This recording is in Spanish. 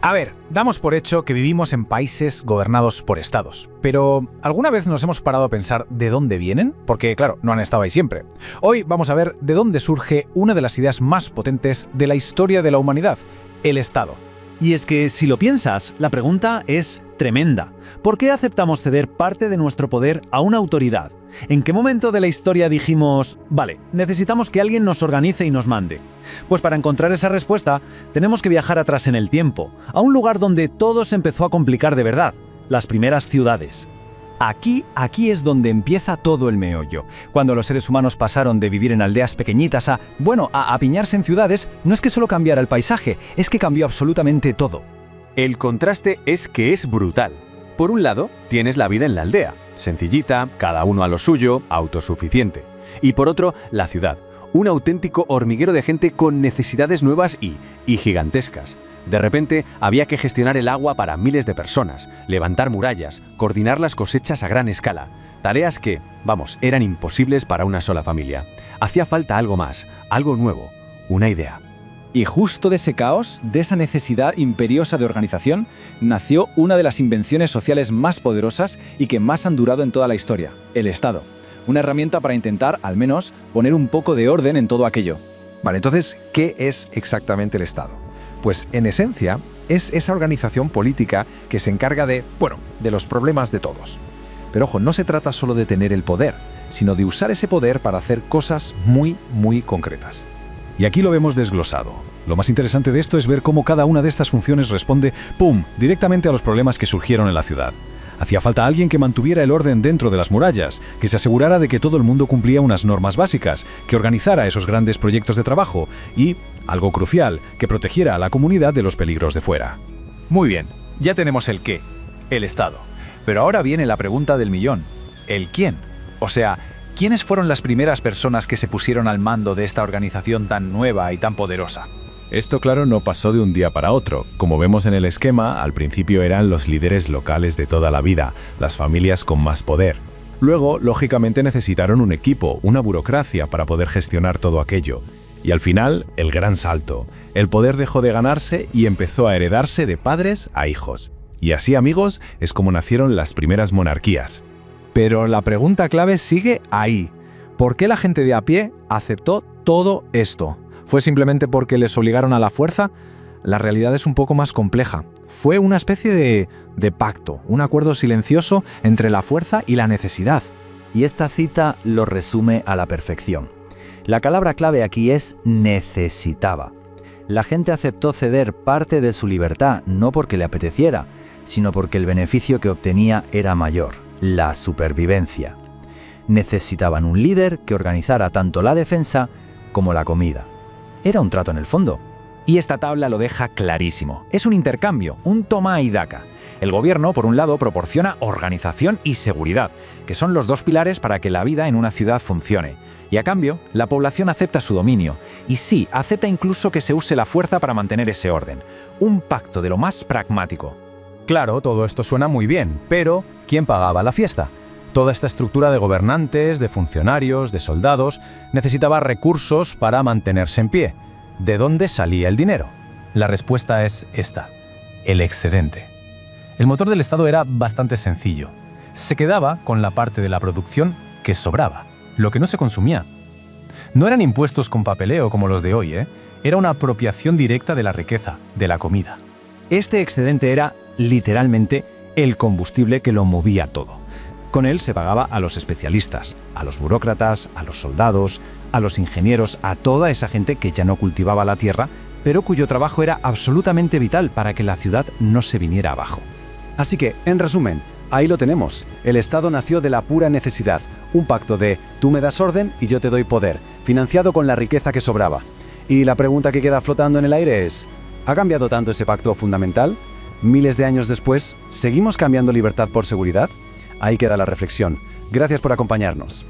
A ver, damos por hecho que vivimos en países gobernados por estados, pero ¿alguna vez nos hemos parado a pensar de dónde vienen? Porque, claro, no han estado ahí siempre. Hoy vamos a ver de dónde surge una de las ideas más potentes de la historia de la humanidad, el Estado. Y es que, si lo piensas, la pregunta es tremenda. ¿Por qué aceptamos ceder parte de nuestro poder a una autoridad? ¿En qué momento de la historia dijimos, vale, necesitamos que alguien nos organice y nos mande? Pues para encontrar esa respuesta, tenemos que viajar atrás en el tiempo, a un lugar donde todo se empezó a complicar de verdad, las primeras ciudades. Aquí es donde empieza todo el meollo. Cuando los seres humanos pasaron de vivir en aldeas pequeñitas a apiñarse en ciudades, no es que solo cambiara el paisaje, es que cambió absolutamente todo. El contraste es que es brutal. Por un lado, tienes la vida en la aldea, sencillita, cada uno a lo suyo, autosuficiente. Y por otro, la ciudad, un auténtico hormiguero de gente con necesidades nuevas y gigantescas. De repente, había que gestionar el agua para miles de personas, levantar murallas, coordinar las cosechas a gran escala. Tareas que, eran imposibles para una sola familia. Hacía falta algo más, algo nuevo, una idea. Y justo de ese caos, de esa necesidad imperiosa de organización, nació una de las invenciones sociales más poderosas y que más han durado en toda la historia, el Estado. Una herramienta para intentar, al menos, poner un poco de orden en todo aquello. Vale, entonces, ¿qué es exactamente el Estado? Pues, en esencia, es esa organización política que se encarga de los problemas de todos. Pero ojo, no se trata solo de tener el poder, sino de usar ese poder para hacer cosas muy, muy concretas. Y aquí lo vemos desglosado. Lo más interesante de esto es ver cómo cada una de estas funciones responde, directamente a los problemas que surgieron en la ciudad. Hacía falta alguien que mantuviera el orden dentro de las murallas, que se asegurara de que todo el mundo cumplía unas normas básicas, que organizara esos grandes proyectos de trabajo y, algo crucial, que protegiera a la comunidad de los peligros de fuera. Muy bien, ya tenemos el qué, el Estado. Pero ahora viene la pregunta del millón, ¿el quién? O sea, ¿quiénes fueron las primeras personas que se pusieron al mando de esta organización tan nueva y tan poderosa? Esto, claro, no pasó de un día para otro. Como vemos en el esquema, al principio eran los líderes locales de toda la vida, las familias con más poder. Luego, lógicamente, necesitaron un equipo, una burocracia para poder gestionar todo aquello. Y al final, el gran salto. El poder dejó de ganarse y empezó a heredarse de padres a hijos. Y así, amigos, es como nacieron las primeras monarquías. Pero la pregunta clave sigue ahí. ¿Por qué la gente de a pie aceptó todo esto? ¿Fue simplemente porque les obligaron a la fuerza? La realidad es un poco más compleja. Fue una especie de pacto, un acuerdo silencioso entre la fuerza y la necesidad. Y esta cita lo resume a la perfección. La palabra clave aquí es necesitaba. La gente aceptó ceder parte de su libertad no porque le apeteciera, sino porque el beneficio que obtenía era mayor, la supervivencia. Necesitaban un líder que organizara tanto la defensa como la comida. Era un trato en el fondo. Y esta tabla lo deja clarísimo. Es un intercambio, un toma y daca. El gobierno, por un lado, proporciona organización y seguridad, que son los dos pilares para que la vida en una ciudad funcione. Y a cambio, la población acepta su dominio. Y sí, acepta incluso que se use la fuerza para mantener ese orden. Un pacto de lo más pragmático. Claro, todo esto suena muy bien, pero ¿quién pagaba la fiesta? Toda esta estructura de gobernantes, de funcionarios, de soldados, necesitaba recursos para mantenerse en pie. ¿De dónde salía el dinero? La respuesta es esta: el excedente. El motor del Estado era bastante sencillo. Se quedaba con la parte de la producción que sobraba, lo que no se consumía. No eran impuestos con papeleo como los de hoy, Era una apropiación directa de la riqueza, de la comida. Este excedente era, literalmente, el combustible que lo movía todo. Con él se pagaba a los especialistas, a los burócratas, a los soldados, a los ingenieros, a toda esa gente que ya no cultivaba la tierra, pero cuyo trabajo era absolutamente vital para que la ciudad no se viniera abajo. Así que, en resumen, ahí lo tenemos. El Estado nació de la pura necesidad, un pacto de tú me das orden y yo te doy poder, financiado con la riqueza que sobraba. Y la pregunta que queda flotando en el aire es, ¿ha cambiado tanto ese pacto fundamental? Miles de años después, ¿seguimos cambiando libertad por seguridad? Ahí queda la reflexión. Gracias por acompañarnos.